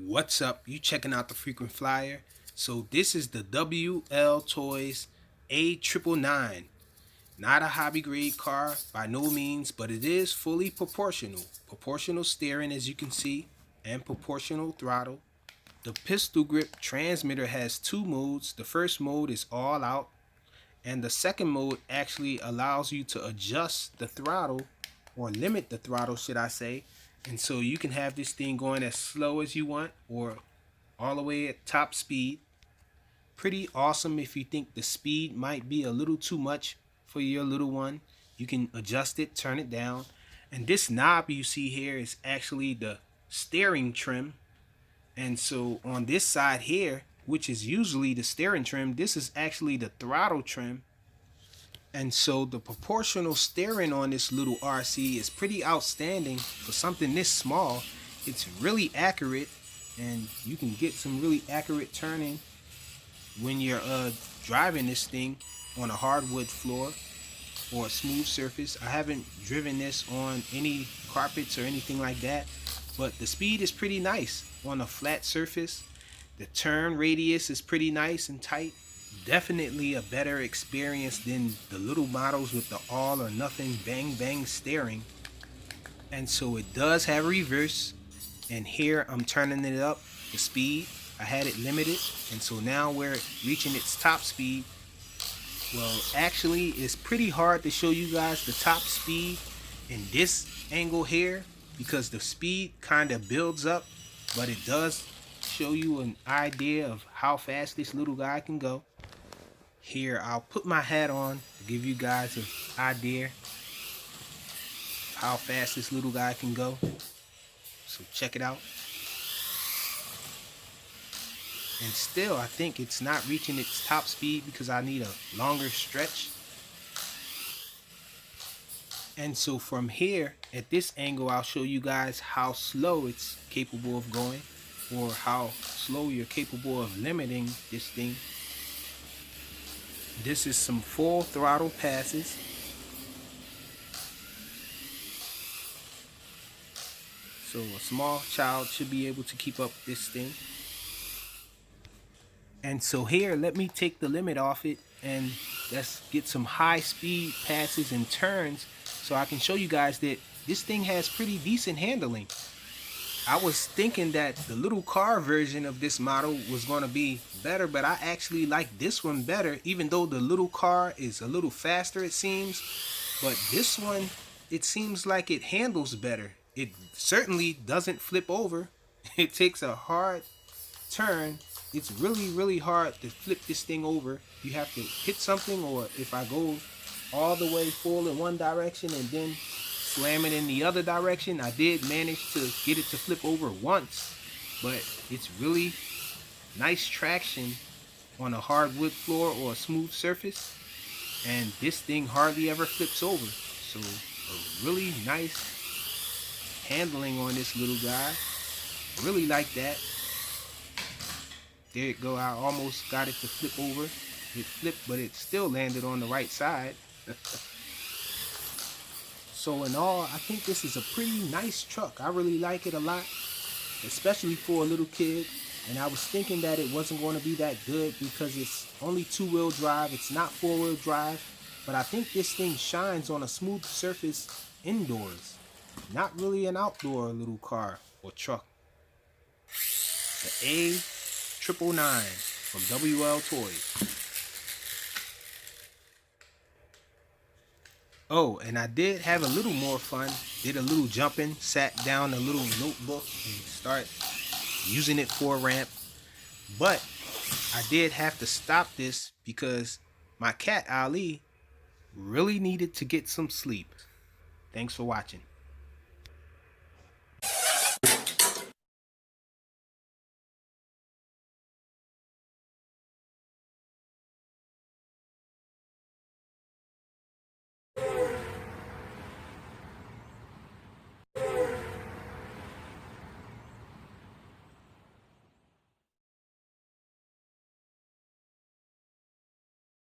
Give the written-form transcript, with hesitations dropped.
What's up? You checking out the frequent flyer? So this is the WLToys A999. Not a hobby grade car by no means, but it is fully proportional. Proportional steering, as you can see, and proportional throttle. The pistol grip transmitter has two modes. The first mode is all out, and the second mode actually allows you to adjust the throttle, or limit the throttle should I say. And so you can have this thing going as slow as you want or all the way at top speed. Pretty awesome. If you think the speed might be a little too much for your little one, you can adjust it, turn it down. And this knob you see here is actually the steering trim. And so on this side here, which is usually the steering trim, this is actually the throttle trim. And so the proportional steering on this little RC is pretty outstanding for something this small. It's really accurate, and you can get some really accurate turning when you're driving this thing on a hardwood floor or a smooth surface. I haven't driven this on any carpets or anything like that, but the speed is pretty nice on a flat surface. The turn radius is pretty nice and tight. Definitely a better experience than the little models with the all or nothing bang bang steering. And so it does have reverse, and here I'm turning it up the speed. I had it limited, and so now we're reaching its top speed. Well, actually it's pretty hard to show you guys the top speed in this angle here because the speed kind of builds up, but it does show you an idea of how fast this little guy can go. Here, I'll put my hat on to give you guys an idea of how fast this little guy can go. So check it out. And still, I think it's not reaching its top speed because I need a longer stretch. And so from here, at this angle, I'll show you guys how slow it's capable of going, or how slow you're capable of limiting this thing. This is some full throttle passes. So a small child should be able to keep up this thing. And so here, let me take the limit off it and let's get some high speed passes and turns so I can show you guys that this thing has pretty decent handling. I was thinking that the little car version of this model was going to be better, but I actually like this one better, even though the little car is a little faster it seems. But this one, it seems like it handles better. It certainly doesn't flip over. It takes a hard turn. It's really hard to flip this thing over. You have to hit something, or if I go all the way full in one direction and then slam it in the other direction, I did manage to get it to flip over once, but it's really nice traction on a hardwood floor or a smooth surface, and this thing hardly ever flips over. So a really nice handling on this little guy. Really like that. There you go. I almost got it to flip over. It flipped, but it still landed on the right side. So in all, I think this is a pretty nice truck. I really like it a lot, especially for a little kid. And I was thinking that it wasn't going to be that good because it's only two-wheel drive. It's not four-wheel drive. But I think this thing shines on a smooth surface indoors. Not really an outdoor little car or truck. The A999 from WLToys. Oh, and I did have a little more fun. Did a little jumping, sat down a little notebook and start using it for a ramp. But I did have to stop this because my cat Ali really needed to get some sleep. Thanks for watching.